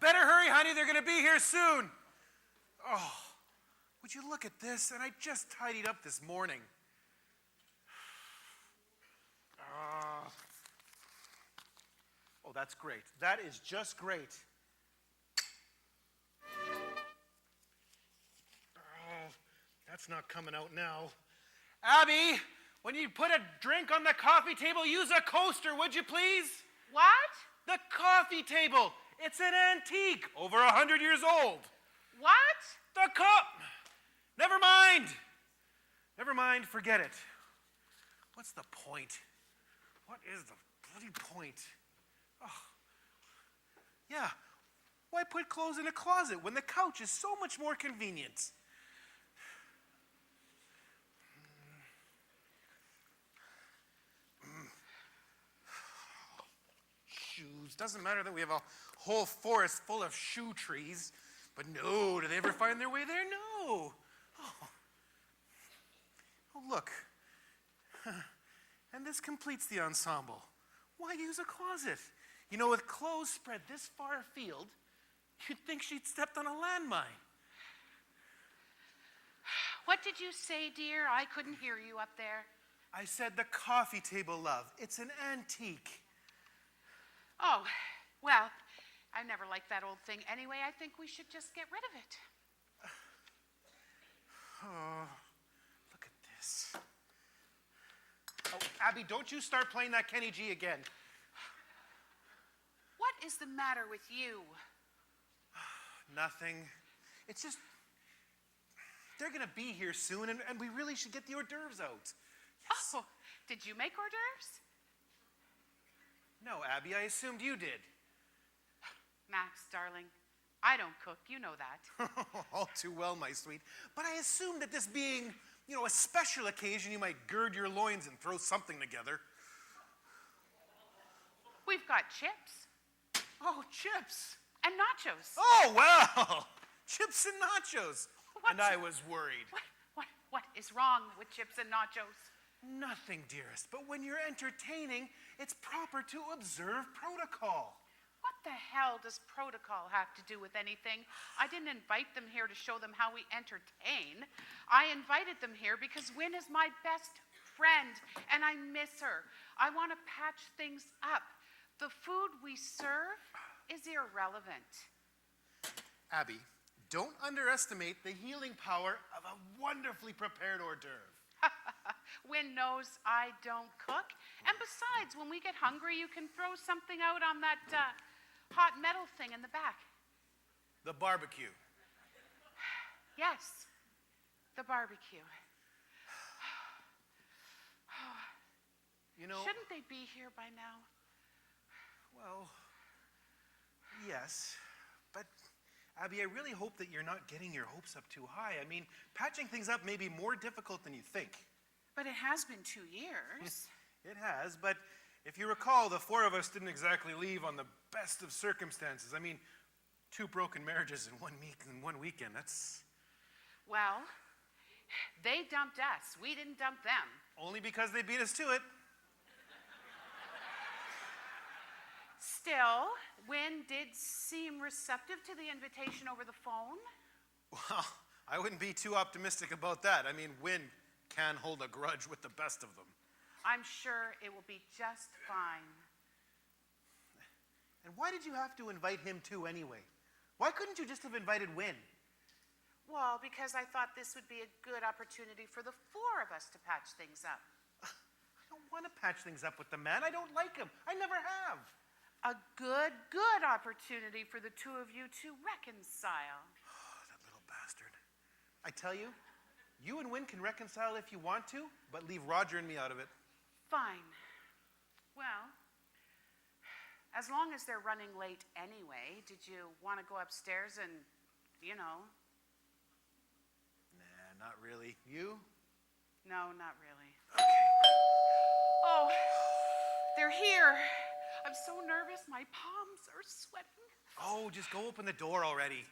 Better hurry, honey. They're going to be here soon. Oh, would you look at this? And I just tidied up this morning. Oh, that's great. That is just great. Oh, that's not coming out now. Abby, when you put a drink on the coffee table, use a coaster, would you please? What? The coffee table. It's an antique, over 100 years old. What? The cup. Never mind. Never mind, forget it. What's the point? What is the bloody point? Oh. Yeah, why put clothes in a closet when the couch is so much more convenient? Shoes. Doesn't matter that we have a whole forest full of shoe trees, but no, do they ever find their way there? No. Oh, look. And this completes the ensemble. Why use a closet? You know, with clothes spread this far afield, you'd think she'd stepped on a landmine. What did you say, dear? I couldn't hear you up there. I said the coffee table, love. It's an antique. Oh, well, I never liked that old thing anyway. I think we should just get rid of it. Oh, look at this. Oh, Abby, don't you start playing that Kenny G again. What is the matter with you? Nothing. It's just, they're going to be here soon, and we really should get the hors d'oeuvres out. Yes. Oh, did you make hors d'oeuvres? No, Abby, I assumed you did. Max, darling, I don't cook. You know that. All too well, my sweet. But I assumed that this being, a special occasion, you might gird your loins and throw something together. We've got chips. Oh, chips. And nachos. Oh, well. Chips and nachos. What's, and I was worried. What is wrong with chips and nachos? Nothing, dearest. But when you're entertaining, it's proper to observe protocol. What the hell does protocol have to do with anything? I didn't invite them here to show them how we entertain. I invited them here because Wynn is my best friend, and I miss her. I want to patch things up. The food we serve is irrelevant. Abby, don't underestimate the healing power of a wonderfully prepared hors d'oeuvre. Wynn knows I don't cook. And besides, when we get hungry, you can throw something out on that hot metal thing in the back. The barbecue. Yes, the barbecue. Shouldn't they be here by now? Well, yes, but Abby, I really hope that you're not getting your hopes up too high. I mean, patching things up may be more difficult than you think. But it has been 2 years. It has, but if you recall, the four of us didn't exactly leave on the best of circumstances. I mean, 2 broken marriages in 1 weekend, that's... Well, they dumped us. We didn't dump them. Only because they beat us to it. Still, Wynn did seem receptive to the invitation over the phone. Well, I wouldn't be too optimistic about that. I mean, Wynn can hold a grudge with the best of them. I'm sure it will be just fine. And why did you have to invite him too anyway? Why couldn't you just have invited Wynn? Well, because I thought this would be a good opportunity for the 4 of us to patch things up. I don't want to patch things up with the man. I don't like him. I never have. A good opportunity for the 2 of you to reconcile. Oh, that little bastard. I tell you, you and Wynn can reconcile if you want to, but leave Roger and me out of it. Fine. Well, as long as they're running late anyway, did you want to go upstairs and, Nah, not really. You? No, not really. Okay. Oh, they're here. I'm so nervous. My palms are sweating. Oh, just go open the door already.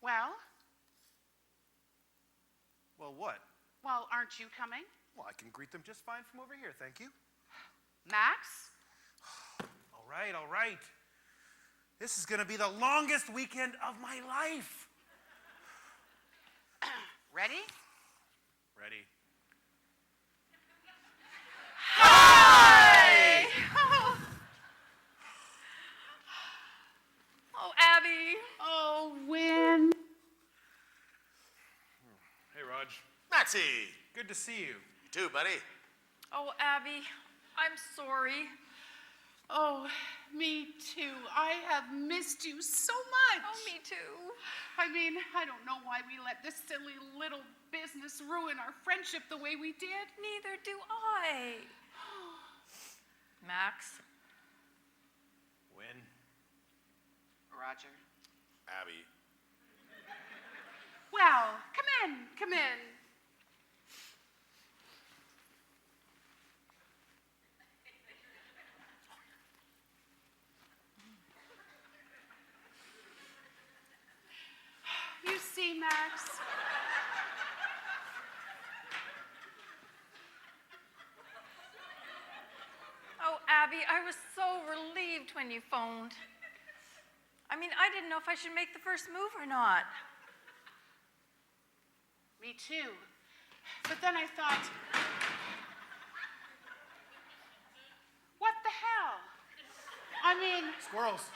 Well? Well, what? Well, aren't you coming? Well, I can greet them just fine from over here, thank you. Max? All right, all right. This is going to be the longest weekend of my life. Ready? Ready. Hi! Oh, Abby. Oh, Win. Hey, Raj. Maxie! Good to see you. You too, buddy. Oh, Abby, I'm sorry. Oh, me too. I have missed you so much. Oh, me too. I mean, I don't know why we let this silly little business ruin our friendship the way we did. Neither do I. Max. Win. Roger. Abby. Well, come in, come in. You see, Max? Oh, Abby, I was so relieved when you phoned. I mean, I didn't know if I should make the first move or not. Me too. But then I thought, what the hell? I mean, Squirrels.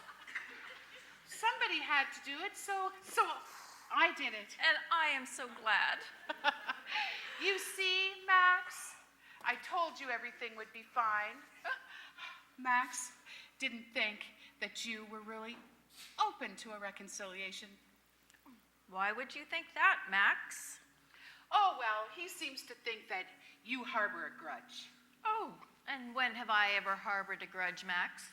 somebody had to do it, so I did it. And I am so glad. You see, Max? I told you everything would be fine. Max didn't think that you were really open to a reconciliation. Why would you think that, Max? Oh, well, he seems to think that you harbor a grudge. Oh, and when have I ever harbored a grudge, Max?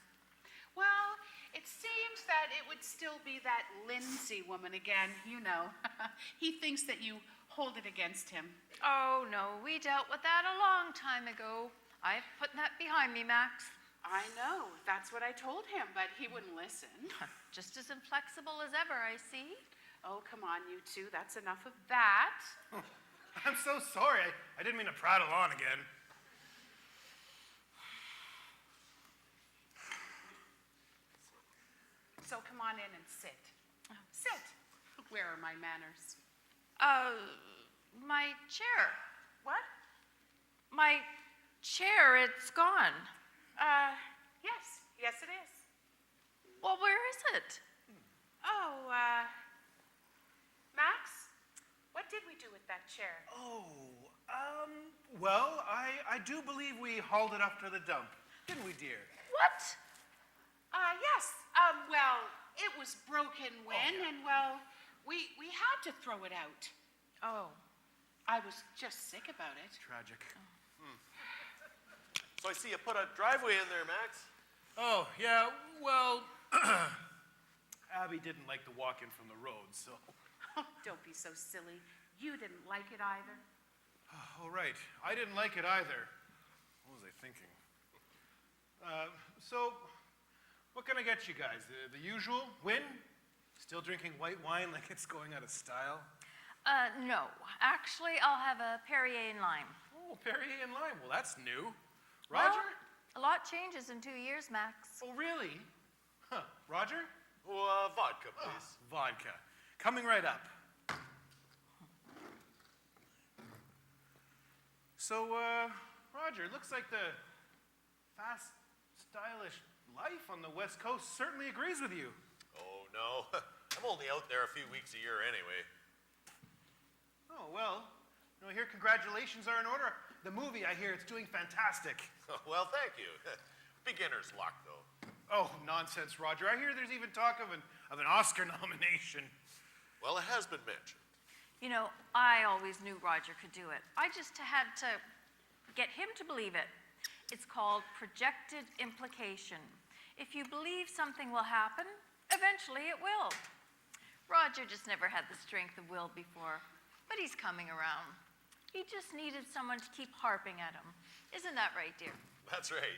Well, it seems that it would still be that Lindsay woman again, you know. He thinks that you hold it against him. Oh, no, we dealt with that a long time ago. I've put that behind me, Max. I know, that's what I told him, but he wouldn't listen. Just as inflexible as ever, I see. Oh, come on, you two, that's enough of that. I'm so sorry. I didn't mean to prattle on again. So come on in and sit. Sit. Where are my manners? My chair. What? My chair, it's gone. Yes it is. Well, where is it? Oh, Max, what did we do with that chair? Oh, well, I do believe we hauled it up to the dump, didn't we, dear? What? Yes. Well, it was broken, Win, yeah. and well, we had to throw it out. Oh. I was just sick about it. Tragic. So I see you put a driveway in there, Max. Oh, yeah, well, Abby didn't like the walk-in from the road, so... Don't be so silly. You didn't like it either. Oh, right. I didn't like it either. What was I thinking? So, what can I get you guys? The usual? Win? Still drinking white wine like it's going out of style? No. Actually, I'll have a Perrier and lime. Oh, Perrier and lime. Well, that's new. Roger? Well, a lot changes in 2 years, Max. Oh, really? Huh. Roger? Oh, vodka, please. Vodka. Coming right up. So, Roger, looks like the fast, stylish life on the West Coast certainly agrees with you. Oh, no. I'm only out there a few weeks a year anyway. Oh, well, I hear congratulations are in order. The movie, I hear it's doing fantastic. Well, thank you. Beginner's luck, though. Oh, nonsense, Roger. I hear there's even talk of an Oscar nomination. Well, it has been mentioned. You know, I always knew Roger could do it. I just had to get him to believe it. It's called projected implication. If you believe something will happen, eventually it will. Roger just never had the strength of will before, but he's coming around. He just needed someone to keep harping at him. Isn't that right, dear? That's right.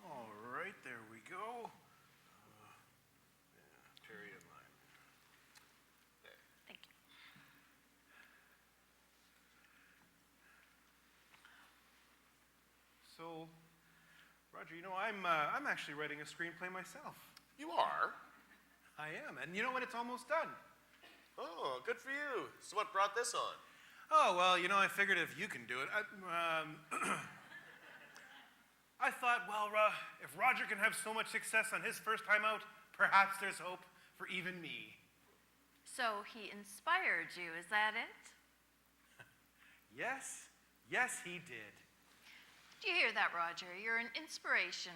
All right, there we go. Perrier and lime. Thank you. So, Roger, I'm actually writing a screenplay myself. You are? I am, and you know what? It's almost done. Oh, good for you. So what brought this on? Oh, well, I figured if you can do it, I thought, well, if Roger can have so much success on his first time out, perhaps there's hope for even me. So he inspired you, is that it? Yes, he did. Do you hear that, Roger? You're an inspiration.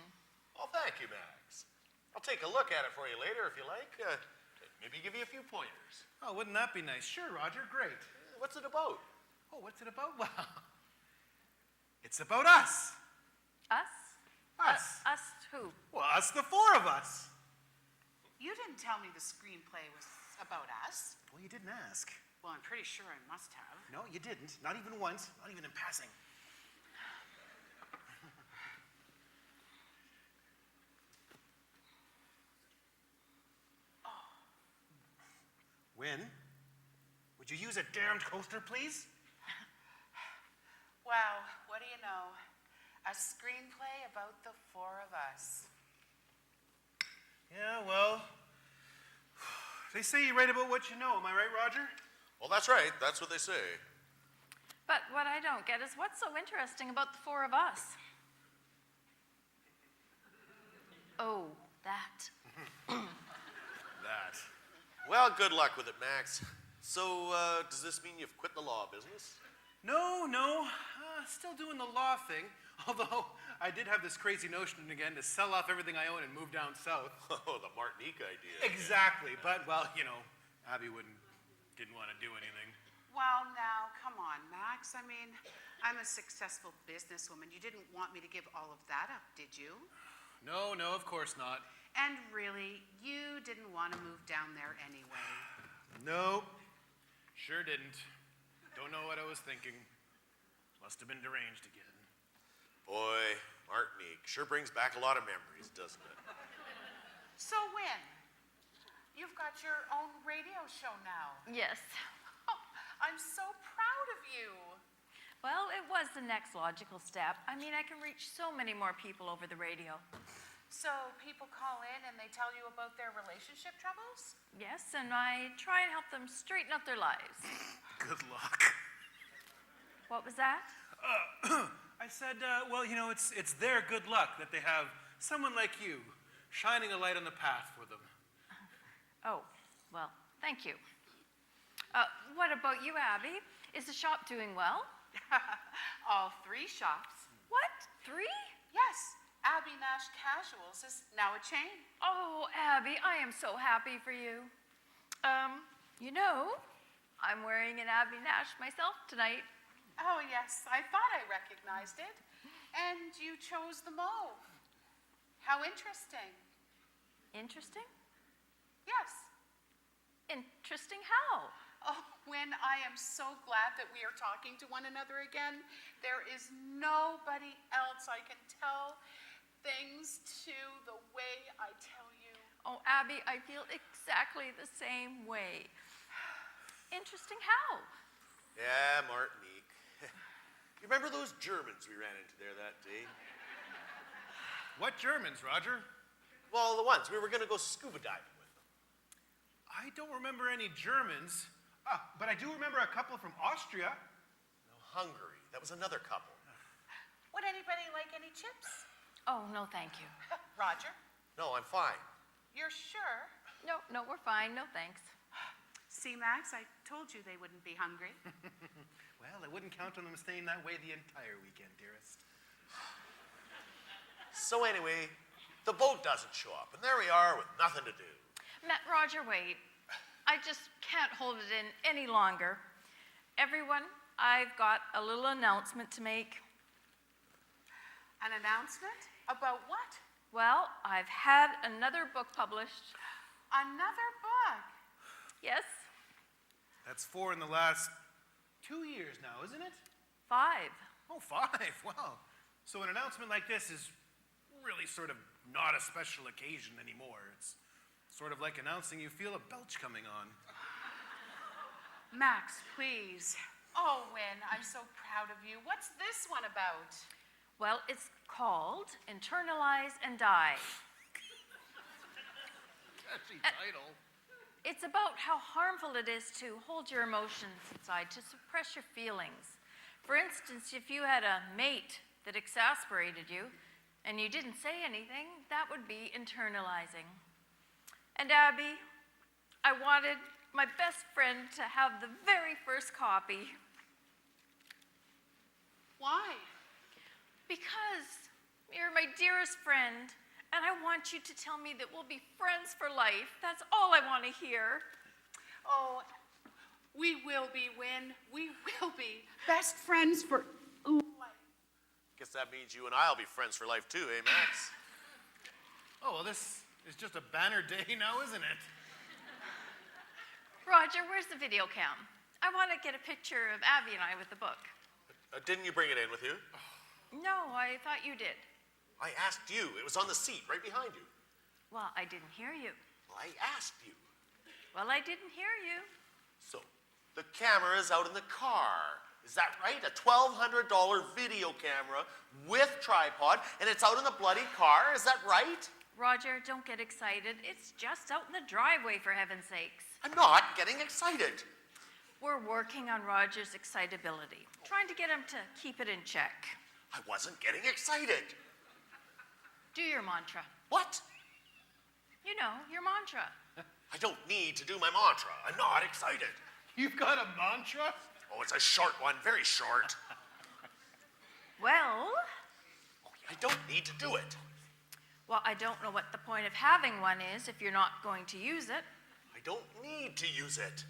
Oh, thank you, Max. I'll take a look at it for you later if you like. Maybe give you a few pointers. Oh, wouldn't that be nice? Sure, Roger, great. What's it about? Oh, what's it about? Well, it's about us. Us? Us. Us who? Well, us, the four of us. You didn't tell me the screenplay was about us. Well, you didn't ask. Well, I'm pretty sure I must have. No, you didn't. Not even once. Not even in passing. Win, would you use a damned coaster, please? Well, what do you know? A screenplay about the four of us. Yeah, well, they say you write about what you know. Am I right, Roger? Well, that's right. That's what they say. But what I don't get is what's so interesting about the four of us? Oh, that. That. Well, good luck with it, Max. So, does this mean you've quit the law business? No. Still doing the law thing. Although, I did have this crazy notion again to sell off everything I own and move down south. Oh, the Martinique idea. Exactly. But, well, Abby didn't want to do anything. Well, now, come on, Max. I mean, I'm a successful businesswoman. You didn't want me to give all of that up, did you? No, of course not. And really, you didn't want to move down there anyway. Nope. Sure didn't. Don't know what I was thinking. Must have been deranged again. Boy, Martinique sure brings back a lot of memories, doesn't it? So, Win, you've got your own radio show now. Yes. Oh, I'm so proud of you. Well, it was the next logical step. I mean, I can reach so many more people over the radio. So, people call in and they tell you about their relationship troubles? Yes, and I try and help them straighten out their lives. Good luck. What was that? I said, well, it's their good luck that they have someone like you shining a light on the path for them. Oh, well, thank you. What about you, Abby? Is the shop doing well? All 3 shops. What? 3? Yes, Abby Nash Casuals is now a chain. Oh, Abby, I am so happy for you. I'm wearing an Abby Nash myself tonight. Oh, yes, I thought I recognized it. And you chose the mauve. How interesting. Interesting? Yes. Interesting how? Oh, Win, I am so glad that we are talking to one another again. There is nobody else I can tell things to the way I tell you. Oh, Abby, I feel exactly the same way. Interesting how? Yeah, Martinique. You remember those Germans we ran into there that day? What Germans, Roger? Well, the ones. We were going to go scuba diving with them. I don't remember any Germans, but I do remember a couple from Austria. No, Hungary. That was another couple. Would anybody like any chips? Oh, no, thank you. Roger, No, I'm fine. you're sure? No, we're fine. No, thanks. See, Max, I told you they wouldn't be hungry. Well, I wouldn't count on them staying that way the entire weekend, dearest. So anyway, the boat doesn't show up, and there we are with nothing to do. Roger, wait. I just can't hold it in any longer. Everyone, I've got a little announcement to make. An announcement? About what? Well, I've had another book published. Another book? Yes, That's 4 in the last 2 years now, isn't it? 5. Oh, 5. Wow. So an announcement like this is really sort of not a special occasion anymore. It's sort of like announcing you feel a belch coming on. Max, please. Oh, Win, I'm so proud of you. What's this one about? Well, it's called Internalize and Die. Catchy title. It's about how harmful it is to hold your emotions inside, to suppress your feelings. For instance, if you had a mate that exasperated you and you didn't say anything, that would be internalizing. And Abby, I wanted my best friend to have the very first copy. Why? Because you're my dearest friend, and I want you to tell me that we'll be friends for life. That's all I want to hear. Oh, we will be, Win. We will be best friends for life. Guess that means you and I'll be friends for life too, eh, Max? Oh, well, this is just a banner day now, isn't it? Roger, where's the video cam? I want to get a picture of Abby and I with the book. Didn't you bring it in with you? No, I thought you did. I asked you. It was on the seat right behind you. Well, I didn't hear you. Well, I asked you. Well, I didn't hear you. So, the camera is out in the car. Is that right? A $1,200 video camera with tripod, and it's out in the bloody car. Is that right? Roger, don't get excited. It's just out in the driveway, for heaven's sakes. I'm not getting excited. We're working on Roger's excitability, trying to get him to keep it in check. I wasn't getting excited. Do your mantra. What? You know, your mantra. I don't need to do my mantra. I'm not excited. You've got a mantra? Oh, it's a short one, very short. Well, I don't need to do it. well, I don't know what the point of having one is if you're not going to use it. I don't need to use it.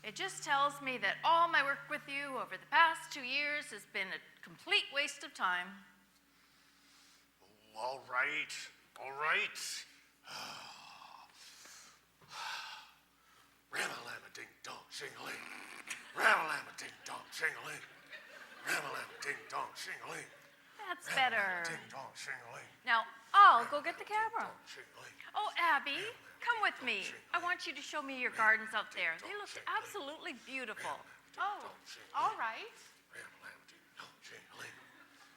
It just tells me that all my work with you over the past 2 years has been a complete waste of time. All right, all right. Ram-a-lam-a-ding-dong, shing-a-ling. Ram-a-lam-a-ding-dong, shing-a-ling. Ram-a-lam-a-ding-dong, shing-a-ling. That's better. Ding-dong, shing-a-ling. Now, I'll go get the camera. Shing-a-ling. Oh, Abby, come with me. I want you to show me your gardens out there. They look absolutely beautiful. Oh, all right. Ram-a-lam-a-ding-dong, shing-a-ling.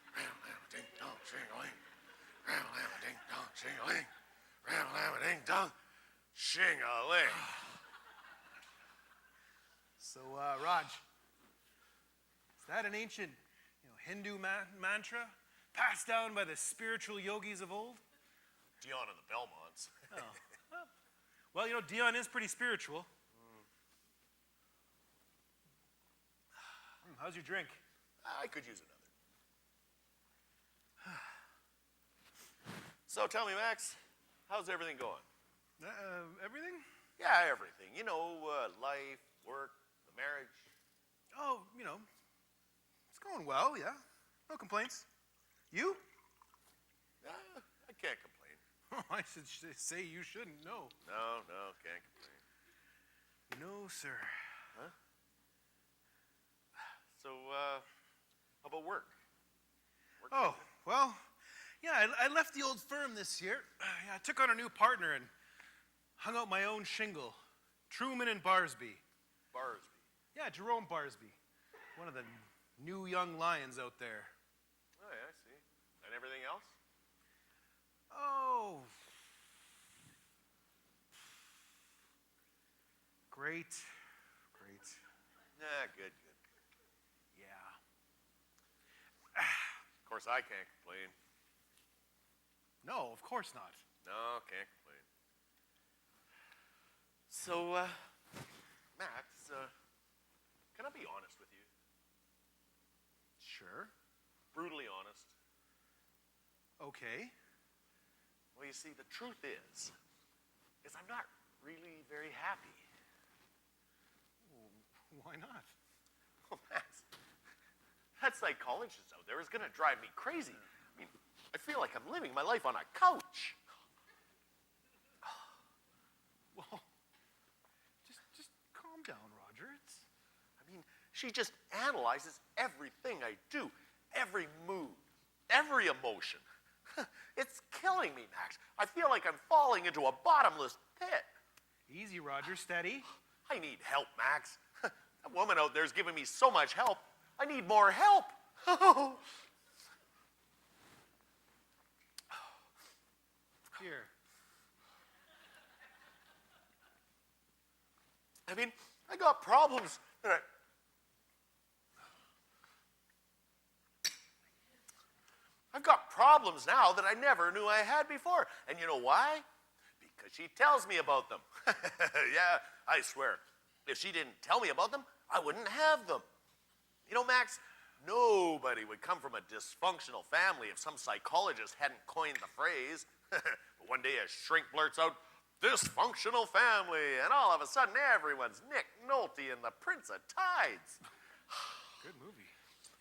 Ram-a-lam-a-ding-dong, shing-a-ling. Ram-a-lam-a-ding-dong, shing-a-ling. Ram-a-lam-a-ding-dong, shing-a-ling. So, Raj, is that an ancient Hindu mantra passed down by the spiritual yogis of old? Dion and the Belmonts. Well, Dion is pretty spiritual. How's your drink? I could use another. So tell me, Max, how's everything going? Everything? Yeah, everything. Life, work, the marriage. Oh, it's going well, yeah. No complaints. You? I can't complain. Oh, I should say you shouldn't, no. No, can't complain. No, sir. So, how about work? Work Oh, well, yeah, I left the old firm this year. I took on a new partner and hung out my own shingle. Truman and Barsby. Barsby. Yeah, Jerome Barsby. One of the new young lions out there. Oh, yeah, I see. And everything else? Oh. Great. Nah, good. Yeah. Of course, I can't complain. No, of course not. No, can't complain. So, Max, can I be honest with you? Sure. Brutally honest. Okay. Well, you see, the truth is I'm not really very happy. Why not? Well, Max, that psychologist out there is going to drive me crazy. I mean, I feel like I'm living my life on a couch. Well, just calm down, Roger. She just analyzes everything I do, every mood, every emotion. It's killing me, Max. I feel like I'm falling into a bottomless pit. Easy, Roger. Steady. I need help, Max. That woman out there's giving me so much help. I need more help. Here. I mean, I got problems that I've got problems now that I never knew I had before. And you know why? Because she tells me about them. Yeah, I swear. If she didn't tell me about them, I wouldn't have them. You know, Max, nobody would come from a dysfunctional family if some psychologist hadn't coined the phrase. But one day a shrink blurts out, "Dysfunctional family," and all of a sudden everyone's Nick Nolte and the Prince of Tides. Good movie.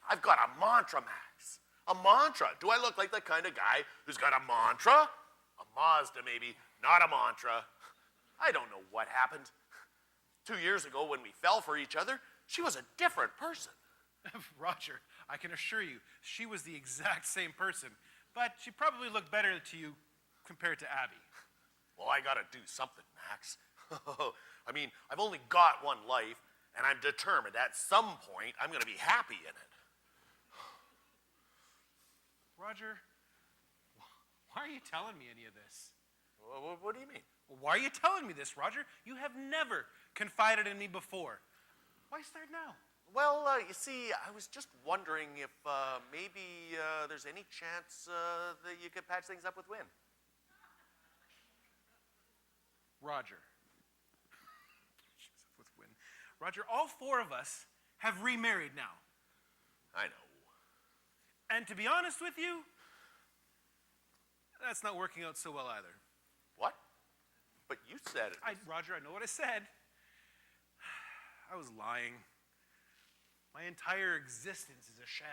I've got a mantra, Max. A mantra. Do I look like the kind of guy who's got a mantra? A Mazda, maybe, not a mantra. I don't know what happened. 2 years ago, when we fell for each other, she was a different person. Roger, I can assure you, she was the exact same person, but she probably looked better to you compared to Abby. Well, I gotta do something, Max. I mean, I've only got one life, and I'm determined at some point I'm gonna be happy in it. Roger, why are you telling me any of this? What do you mean? Why are you telling me this, Roger? You have never confided in me before. Why start now? Well, you see, I was just wondering if maybe there's any chance that you could patch things up with Win. Roger. With Win. Roger, all four of us have remarried now. I know. And to be honest with you, that's not working out so well either. What? But you said it. Roger, I know what I said. I was lying. My entire existence is a sham.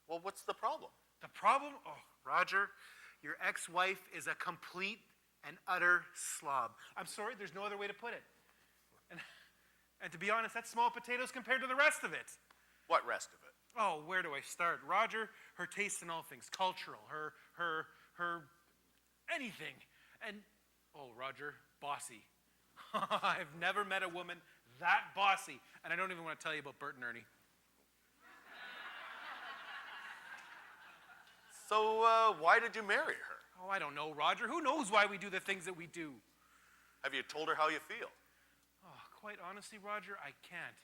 Well, what's the problem? The problem? Oh, Roger, your ex-wife is a complete and utter slob. I'm sorry, there's no other way to put it. And to be honest, that's small potatoes compared to the rest of it. What rest of it? Oh, where do I start? Roger, her taste in all things cultural, her anything. And, oh, Roger, bossy. I've never met a woman that bossy. And I don't even want to tell you about Bert and Ernie. So, why did you marry her? Oh, I don't know, Roger. Who knows why we do the things that we do? Have you told her how you feel? Oh, quite honestly, Roger, I can't.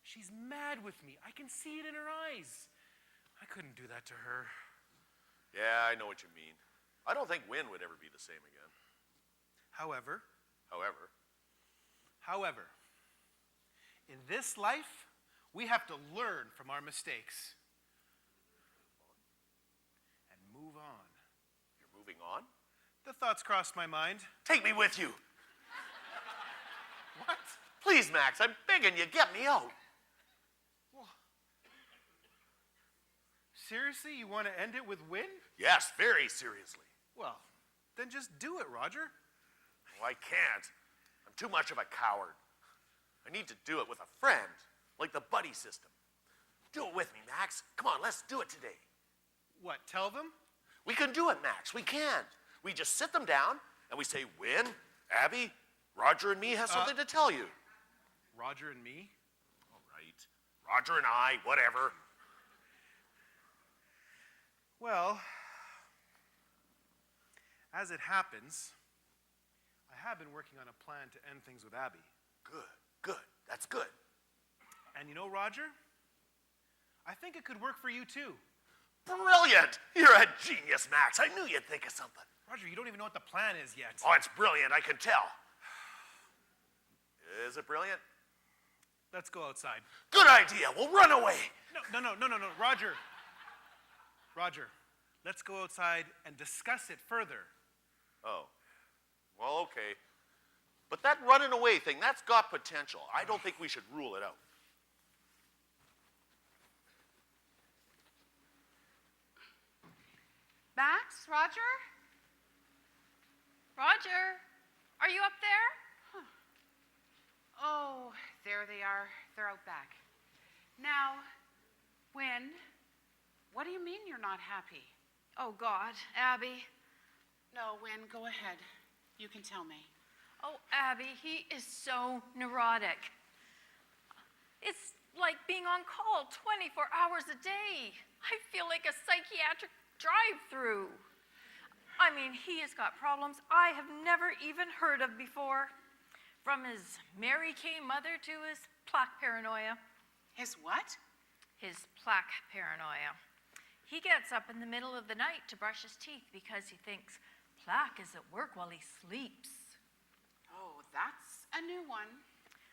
She's mad with me. I can see it in her eyes. I couldn't do that to her. Yeah, I know what you mean. I don't think Win would ever be the same again. However, However, in this life, we have to learn from our mistakes and move on. you're moving on? The thoughts crossed my mind. Take me with you. What? Please, Max, I'm begging you, get me out. Seriously, you want to end it with Win? Yes, very seriously. Well, then just do it, Roger. Well, I can't. I'm too much of a coward. I need to do it with a friend, like the buddy system. Do it with me, Max. Come on, let's do it today. What, tell them? We can do it, Max. We can. We just sit them down and we say, Win, Abby, Roger and me have something to tell you. Roger and me? All right. Roger and I, whatever. Well, as it happens, I have been working on a plan to end things with Abby. Good. That's good. And you know, Roger, I think it could work for you too. Brilliant! You're a genius, Max. I knew you'd think of something. Roger, you don't even know what the plan is yet. Oh, it's brilliant, I can tell. Is it brilliant? Let's go outside. Good idea. We'll run away. No, Roger. Roger, let's go outside and discuss it further. Oh. Well, okay. But that running away thing, that's got potential. I don't think we should rule it out. Max, Roger? Roger, are you up there? Oh, there they are. They're out back. Now, Win, what do you mean you're not happy? Oh, God, Abby. No, Win, go ahead. You can tell me. Oh, Abby, he is so neurotic. It's like being on call 24 hours a day. I feel like a psychiatric drive-through. I mean, he has got problems I have never even heard of before. From his Mary Kay mother to his plaque paranoia. His what? His plaque paranoia. He gets up in the middle of the night to brush his teeth because he thinks plaque is at work while he sleeps. Oh, that's a new one.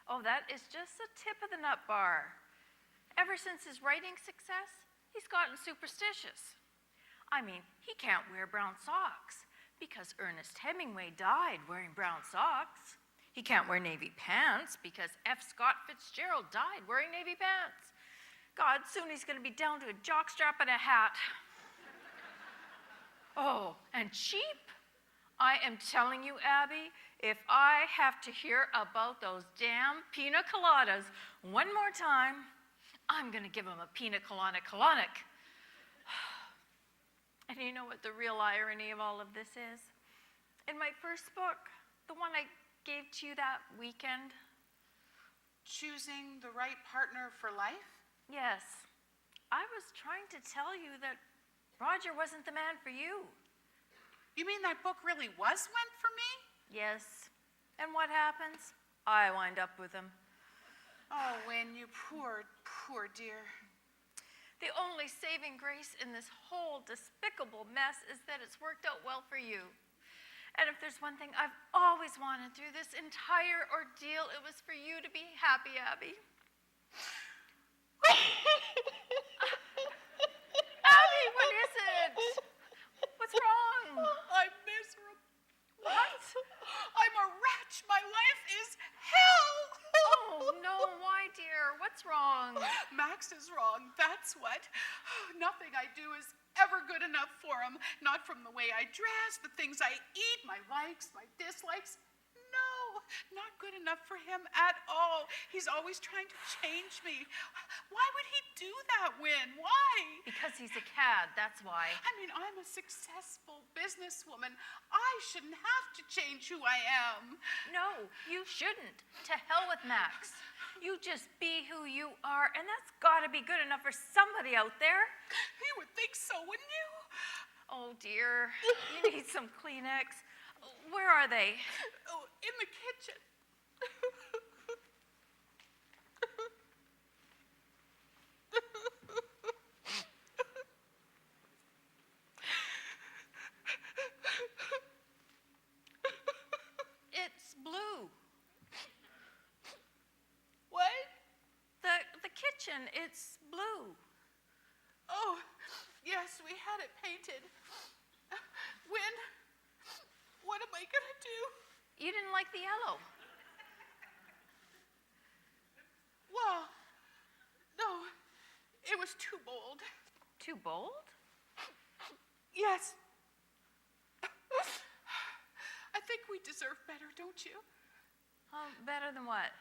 Oh, that is just the tip of the nut bar. Ever since his writing success, he's gotten superstitious. I mean, he can't wear brown socks because Ernest Hemingway died wearing brown socks. He can't wear navy pants because F. Scott Fitzgerald died wearing navy pants. God, soon he's going to be down to a jockstrap and a hat. Oh, and cheap? I am telling you, Abby, if I have to hear about those damn pina coladas one more time, I'm going to give him a pina colada colonic. And you know what the real irony of all of this is? In my first book, the one I gave to you that weekend. Choosing the right partner for life? Yes, I was trying to tell you that Roger wasn't the man for you. You mean that book really was meant for me? Yes, and what happens? I wind up with him. Oh, Wynne, you poor, poor dear. The only saving grace in this whole despicable mess is that it's worked out well for you. And if there's one thing I've always wanted through this entire ordeal, it was for you to be happy, Abby. Abby, what is it? What's wrong? I'm miserable. What? I'm a wretch. My life is hell. Oh, no, why, dear? What's wrong? Max is wrong, that's what. Nothing I do is ever good enough for him. Not from the way I dress, the things I eat, my likes, my dislikes. No, not good enough for him at all. He's always trying to change me. Why would he do that, Wynne? Why? Because he's a cad, that's why. I mean, I'm a successful businesswoman. I shouldn't have to change who I am. No, you shouldn't. To hell with Max. You just be who you are, and that's got to be good enough for somebody out there. You would think so, wouldn't you? Oh, dear. You need some Kleenex. Where are they? Oh, in the kitchen. It's blue. What? The kitchen, it's blue. Oh, yes, we had it painted. Wynne, what am I gonna do? You didn't like the yellow. Well, no, it was too bold. Too bold? Yes. I think we deserve better, don't you? Better than what?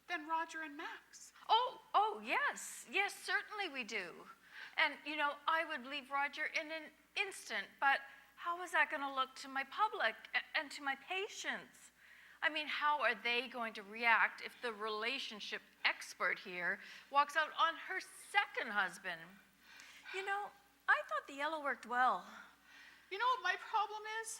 Than Roger and Max. Oh, yes. Yes, certainly we do. And, you know, I would leave Roger in an instant, but how is that going to look to my public and to my patients? I mean, how are they going to react if the relationship expert here walks out on her second husband? You know, I thought the yellow worked well. You know what my problem is?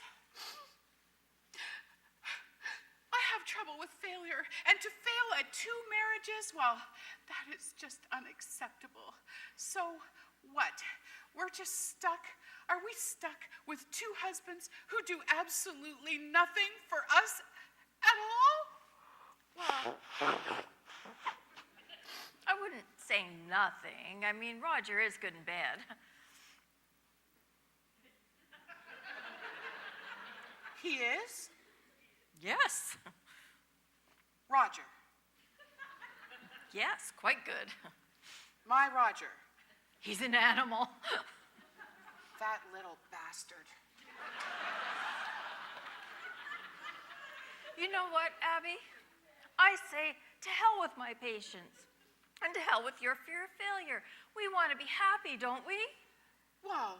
I have trouble with failure, and to fail at 2 marriages, well, that is just unacceptable. So what? We're just stuck? Are we stuck with 2 husbands who do absolutely nothing for us at all? Well, I wouldn't say nothing. I mean, Roger is good in bed. He is? Yes. Roger. Yes, quite good. My Roger. He's an animal. That little bastard. You know what, Abby? I say to hell with my patients and to hell with your fear of failure. We want to be happy, don't we? Well,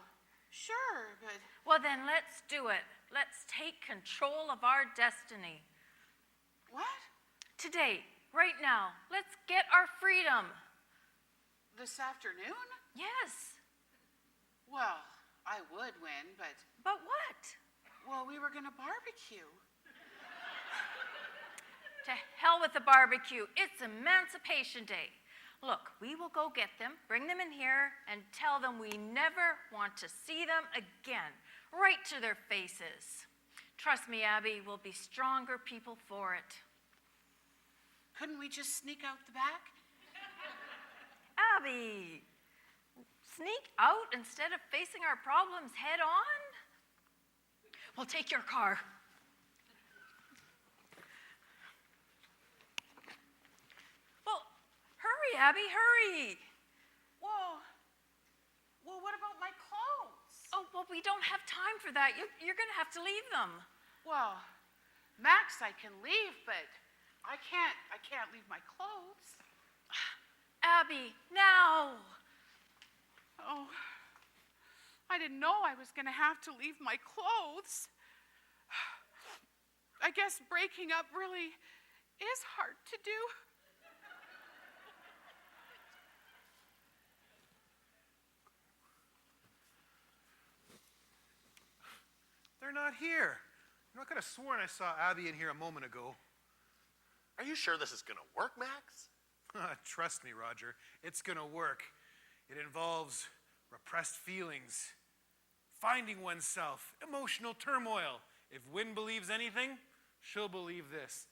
sure, but... Well, then let's do it. Let's take control of our destiny. What? Today, right now, let's get our freedom. This afternoon? Yes. Well, I would win, but, But what? well, we were going to barbecue. To hell with the barbecue. It's Emancipation Day. Look, we will go get them, bring them in here, and tell them we never want to see them again. Right to their faces. Trust me, Abby, we'll be stronger people for it. Couldn't we just sneak out the back? Abby, sneak out instead of facing our problems head on? Well, take your car. Well, hurry, Abby, hurry. Well, what about my clothes? Oh, well, we don't have time for that. You're going to have to leave them. Well, Max, I can leave, but I can't leave my clothes. Abby, now. Oh, I didn't know I was going to have to leave my clothes. I guess breaking up really is hard to do. They're not here. You know, I could have sworn I saw Abby in here a moment ago. Are you sure this is going to work, Max? Trust me, Roger. It's going to work. It involves repressed feelings, finding oneself, emotional turmoil. If Wynne believes anything, she'll believe this.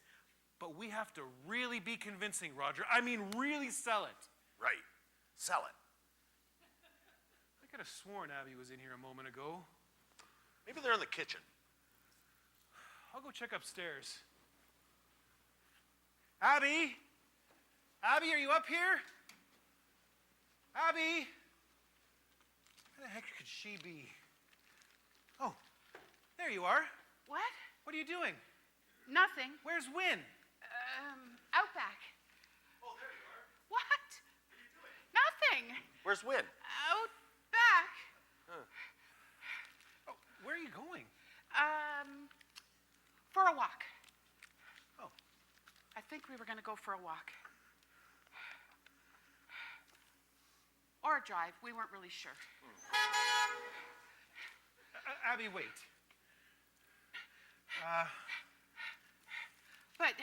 But we have to really be convincing, Roger. I mean, really sell it. Right. Sell it. I could have sworn Abby was in here a moment ago. Maybe they're in the kitchen. I'll go check upstairs. Abby? Abby, are you up here? Abby? Where the heck could she be? Oh, there you are. What? What are you doing? Nothing. Where's Wynne? Out back. Oh, there you are. What? What are you doing? Nothing. Where's Wynne? Out back. Oh, where are you going? For a walk. Oh. I think we were going to go for a walk. Or a drive. We weren't really sure. Abby, wait. But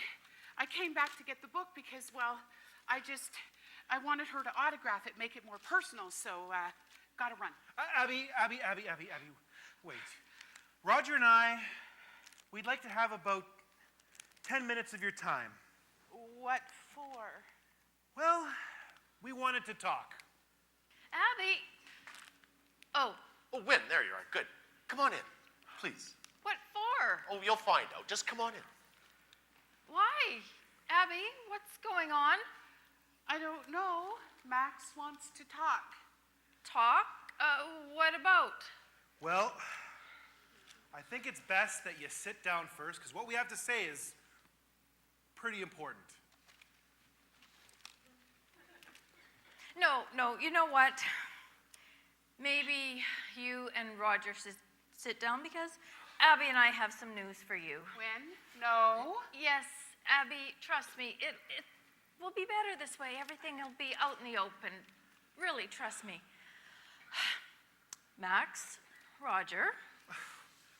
I came back to get the book because, well, I wanted her to autograph it, make it more personal, so gotta run. Abby, wait. Roger and I, we'd like to have about 10 minutes of your time. What for? Well, we wanted to talk. Abby. Oh, Oh, Wynne, there you are. Good. Come on in, please. what for? Oh, you'll find out. Just come on in. Why? Abby, what's going on? I don't know. Max wants to talk. Talk? What about? Well, I think it's best that you sit down first, because what we have to say is pretty important. No, you know what? Maybe you and Roger sit down because Abby and I have some news for you. When? No. Yes, Abby, trust me, it will be better this way. Everything will be out in the open. Really, trust me. Max, Roger.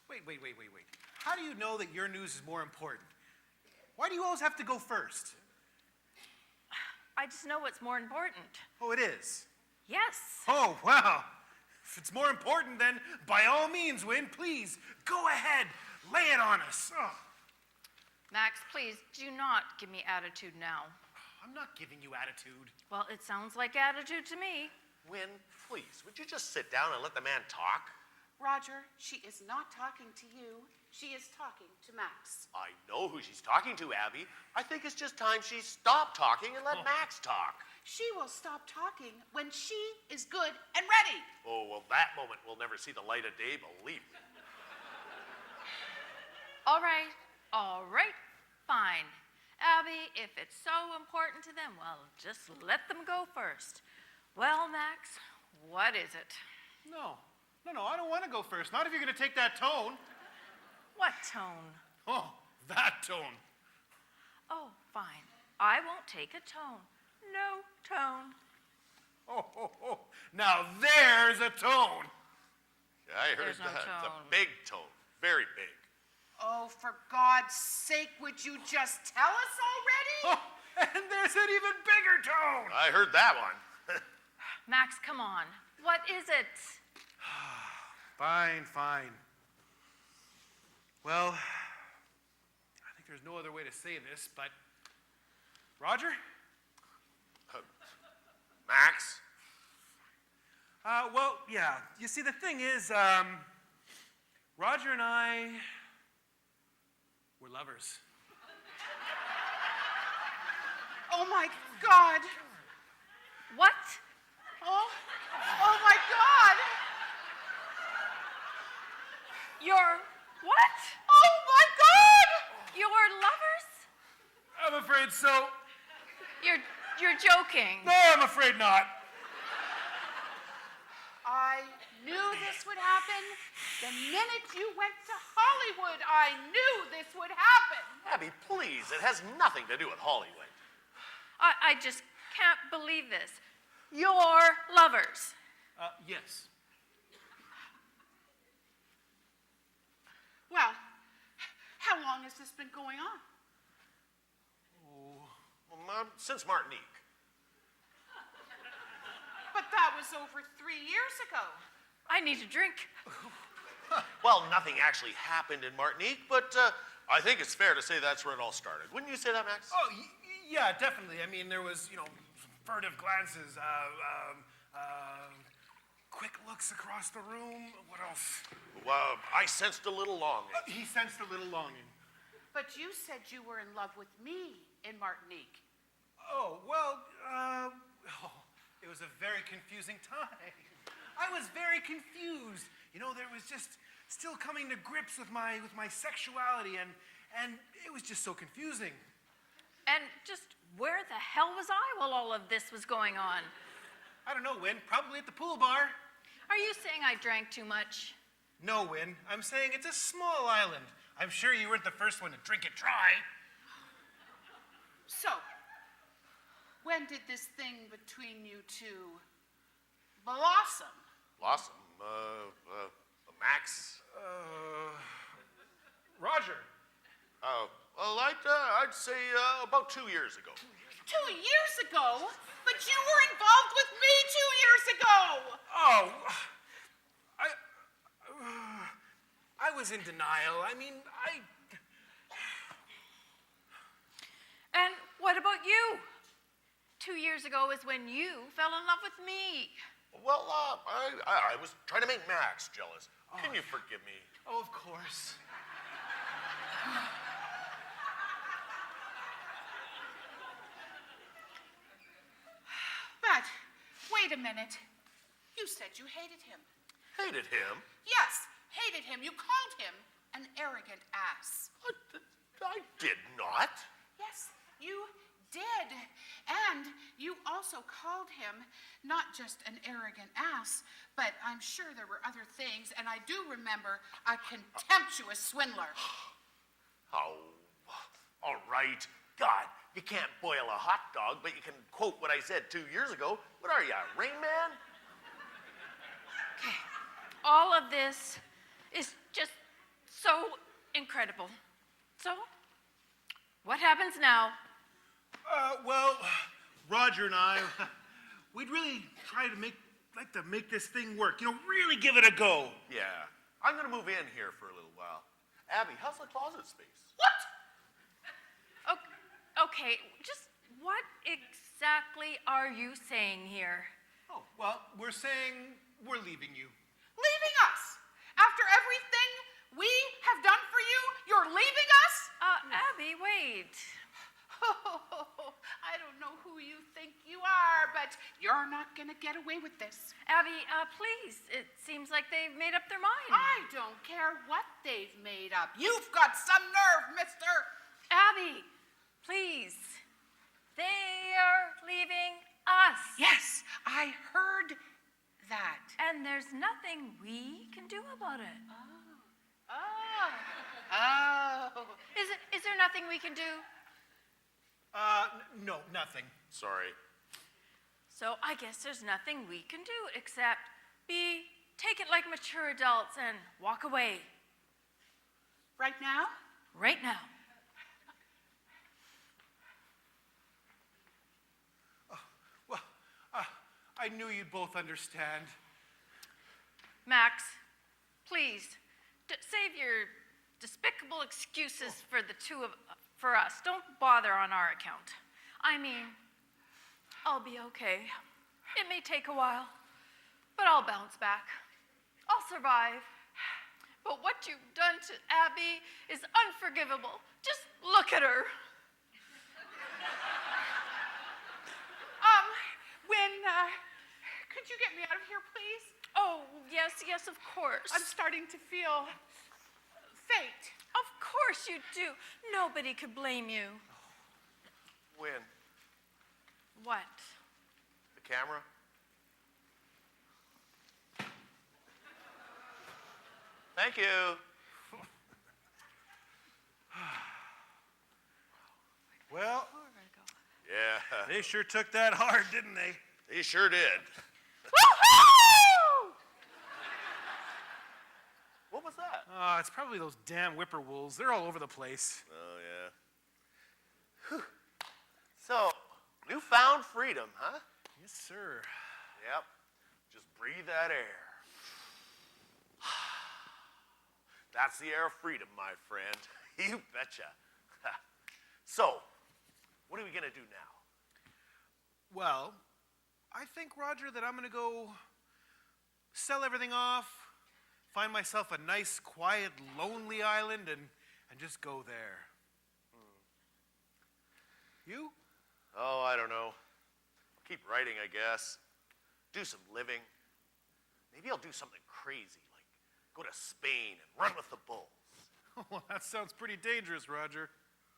Wait. How do you know that your news is more important? Why do you always have to go first? I just know what's more important. Oh, it is? Yes. Oh, wow. If it's more important, then by all means, Wynne, please, go ahead. Lay it on us. Oh, Max, please do not give me attitude now. I'm not giving you attitude. Well, it sounds like attitude to me. Wynne, please, would you just sit down and let the man talk? Roger, she is not talking to you. She is talking to Max. I know who she's talking to, Abby. I think it's just time she stopped talking and let Max talk. She will stop talking when she is good and ready. Oh, well, that moment will never see the light of day, believe me. All right, fine. Abby, if it's so important to them, well, just let them go first. Well, Max, what is it? No, I don't want to go first. Not if you're going to take that tone. What tone? Oh, that tone. Oh, fine. I won't take a tone. No tone. Oh. Now there's a tone. Yeah, I heard There's no that. It's a tone. big tone. Very big. Oh, for God's sake, would you just tell us already? Oh, and there's an even bigger tone. I heard that one. Max, come on. What is it? Fine, fine. Well, I think there's no other way to say this, but Roger? Max? Well, yeah. You see, the thing is, Roger and I were lovers. Oh, my God. What? Oh, my God. You're what? Oh, my God. You're lovers? I'm afraid so. You're joking. No, I'm afraid not. I knew this would happen. The minute you went to Hollywood, I knew this would happen. Abby, please. It has nothing to do with Hollywood. I just can't believe this. You're lovers. Yes. Well, how long has this been going on? Well, since Martinique. But that was over 3 years ago. I need a drink. Well, nothing actually happened in Martinique, but I think it's fair to say that's where it all started. Wouldn't you say that, Max? Oh, yeah, definitely. I mean, there was, some furtive glances, quick looks across the room. What else? Well, I sensed a little longing. He sensed a little longing. But you said you were in love with me in Martinique. Oh, well, it was a very confusing time. I was very confused. There was just still coming to grips with my sexuality, and it was just so confusing. And just where the hell was I while all of this was going on? I don't know, Win. Probably at the pool bar. Are you saying I drank too much? No, Win. I'm saying it's a small island. I'm sure you weren't the first one to drink it dry. So, when did this thing between you two blossom? Blossom? Max? Roger. Well, I'd say about 2 years ago. 2 years ago? But you were involved with me 2 years ago! Oh, I was in denial. I mean, And what about you? 2 years ago is when you fell in love with me. Well, I was trying to make Max jealous. Can you forgive me? Oh, of course. But, wait a minute. You said you hated him. Hated him? Yes, hated him. You called him an arrogant ass. I did not. Yes, you did. And you also called him not just an arrogant ass, but I'm sure there were other things, and I do remember a contemptuous swindler. Oh, all right. God, you can't boil a hot dog, but you can quote what I said 2 years ago. What are you, Rain Man? All of this is just so incredible. So, what happens now? Well, Roger and I, we'd really like to make this thing work. Really give it a go. Yeah. I'm gonna move in here for a little while. Abby, how's the closet space? What? Okay, just what exactly are you saying here? Oh, well, we're saying we're leaving you. Leaving us? After everything we have done for you, you're leaving us? Abby, wait. Oh, I don't know who you think you are, but you're not going to get away with this. Abby, please. It seems like they've made up their mind. I don't care what they've made up. You've got some nerve, mister. Abby, please. They are leaving us. Yes, I heard that. And there's nothing we can do about it. Oh. Is there nothing we can do? No, nothing. Sorry. So I guess there's nothing we can do except be take it like mature adults and walk away. Right now? Right now. Well, I knew you'd both understand. Max, please, save your despicable excuses for us. Don't bother on our account. I mean, I'll be okay. It may take a while, but I'll bounce back. I'll survive. But what you've done to Abby is unforgivable. Just look at her. Could you get me out of here, please? Oh, yes, of course. I'm starting to feel faint. Of course you do. Nobody could blame you. Win. What? The camera? Thank you. Well, Yeah, they sure took that hard, didn't they? he sure did. Woohoo! What was that? It's probably those damn whippoorwills. They're all over the place. Oh, yeah. Whew. So, newfound freedom, huh? Yes, sir. Yep. Just breathe that air. That's the air of freedom, my friend. You betcha. So, what are we going to do now? Well, I think, Roger, that I'm going to go sell everything off, find myself a nice, quiet, lonely island, and just go there. You? Oh, I don't know. Keep writing, I guess. Do some living. Maybe I'll do something crazy, like go to Spain and run with the bulls. Well, that sounds pretty dangerous, Roger.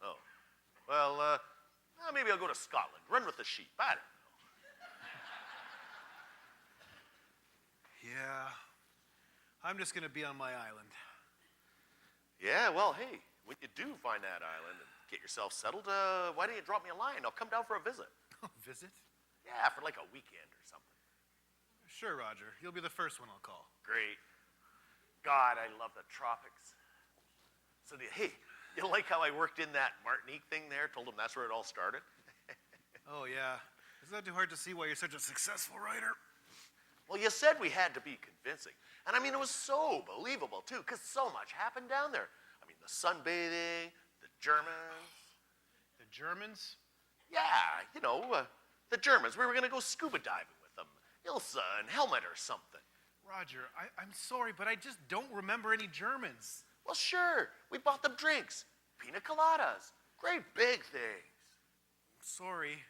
Oh. Well, maybe I'll go to Scotland, run with the sheep. I don't know. Yeah. I'm just going to be on my island. Yeah, well, hey, when you do find that island and get yourself settled, why don't you drop me a line? I'll come down for a visit. Visit? Yeah, for like a weekend or something. Sure, Roger. You'll be the first one I'll call. Great. God, I love the tropics. So, hey, you like how I worked in that Martinique thing there? Told them that's where it all started? Oh, yeah. Isn't that too hard to see why you're such a successful writer? Well, you said we had to be convincing. And I mean, it was so believable, too, because so much happened down there. I mean, the sunbathing, the Germans. The Germans? Yeah, you know, the Germans. We were going to go scuba diving with them. Ilsa and Helmet or something. Roger, I'm sorry, but I just don't remember any Germans. Well, sure. We bought them drinks. Pina coladas. Great big things. Sorry.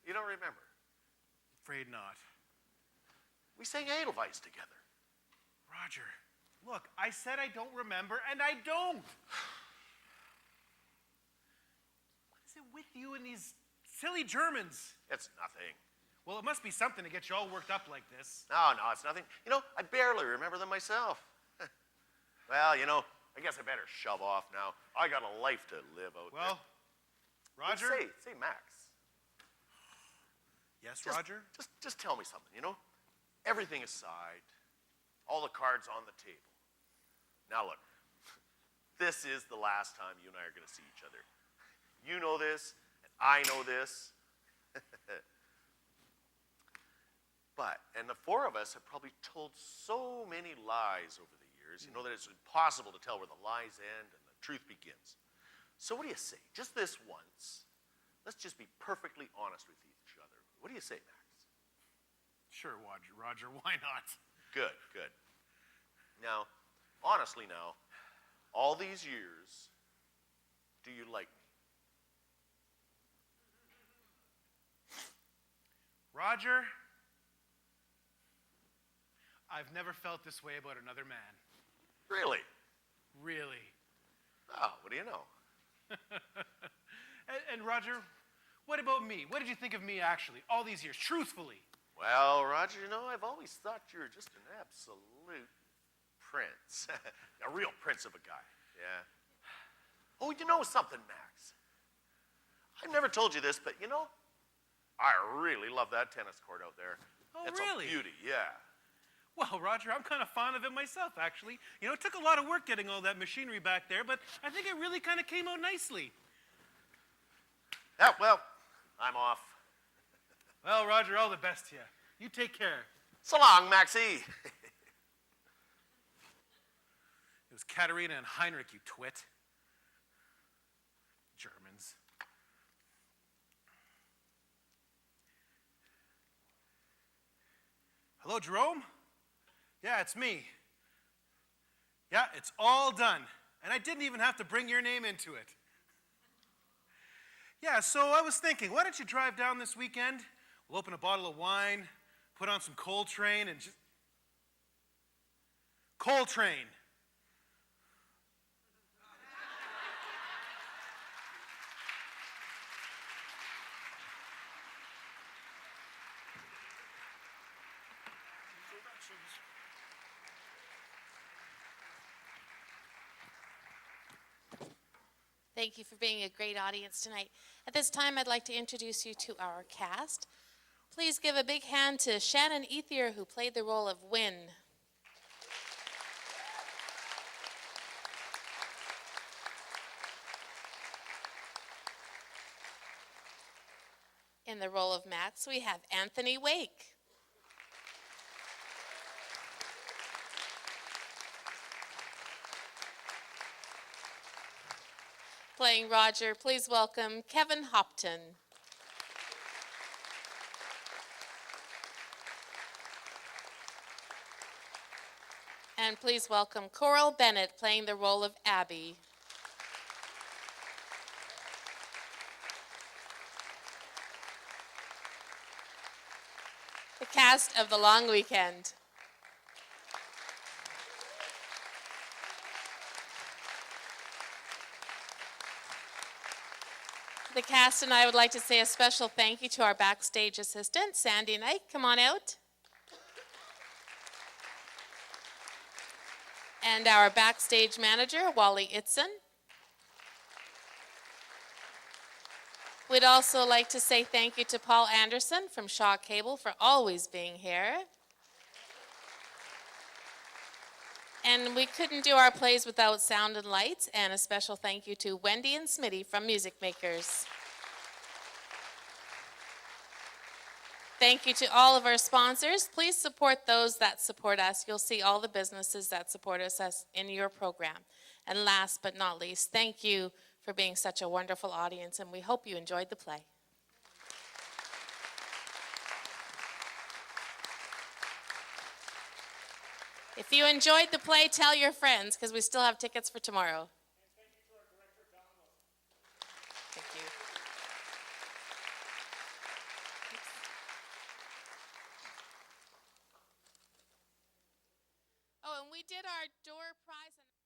You don't remember? Afraid not. We sang Edelweiss together. Roger, look, I said I don't remember, and I don't. What is it with you and these silly Germans? It's nothing. Well, it must be something to get you all worked up like this. No, it's nothing. You know, I barely remember them myself. Well, you know, I guess I better shove off now. I got a life to live out there. Well, Roger? Say, Max. Yes, Roger? Just tell me something, you know? Everything aside, all the cards on the table. Now look, this is the last time you and I are going to see each other. You know this, and I know this. And the four of us have probably told so many lies over the years, you know, that it's impossible to tell where the lies end and the truth begins. So what do you say? Just this once, let's just be perfectly honest with each other. What do you say, Max? Sure, Roger, why not? Good. Now, honestly now, all these years, do you like me? Roger, I've never felt this way about another man. Really? Really. Oh, what do you know? And Roger, what about me? What did you think of me actually, all these years, truthfully? Well, Roger, you know, I've always thought you were just an absolute prince. A real prince of a guy, yeah. Oh, you know something, Max? I've never told you this, but you know, I really love that tennis court out there. Oh, it's really? a beauty, yeah. Well, Roger, I'm kind of fond of it myself, actually. You know, it took a lot of work getting all that machinery back there, but I think it really kind of came out nicely. Yeah, well, I'm off. Well, Roger, all the best to you. You take care. So long, Maxie. It was Katerina and Heinrich, you twit. Germans. Hello, Jerome? Yeah, it's me. Yeah, it's all done. And I didn't even have to bring your name into it. Yeah, so I was thinking, why don't you drive down this weekend? We'll open a bottle of wine, put on some Coltrane, and just... Coltrane. Thank you for being a great audience tonight. At this time, I'd like to introduce you to our cast. Please give a big hand to Shannon Ethier, who played the role of Wynne. In the role of Max, we have Anthony Wake. Playing Roger, please welcome Kevin Hopton. And please welcome Coral Bennett playing the role of Abby. The cast of The Long Weekend. The cast and I would like to say a special thank you to our backstage assistant, Sandy Knight. Come on out. And our backstage manager, Wally Itzen. We'd also like to say thank you to Paul Anderson from Shaw Cable for always being here. And we couldn't do our plays without sound and lights, and a special thank you to Wendy and Smitty from Music Makers. Thank you to all of our sponsors. Please support those that support us. You'll see all the businesses that support us in your program. And last but not least, thank you for being such a wonderful audience, and we hope you enjoyed the play. If you enjoyed the play, tell your friends, because we still have tickets for tomorrow. Thank you. Oh, and we did our door prize.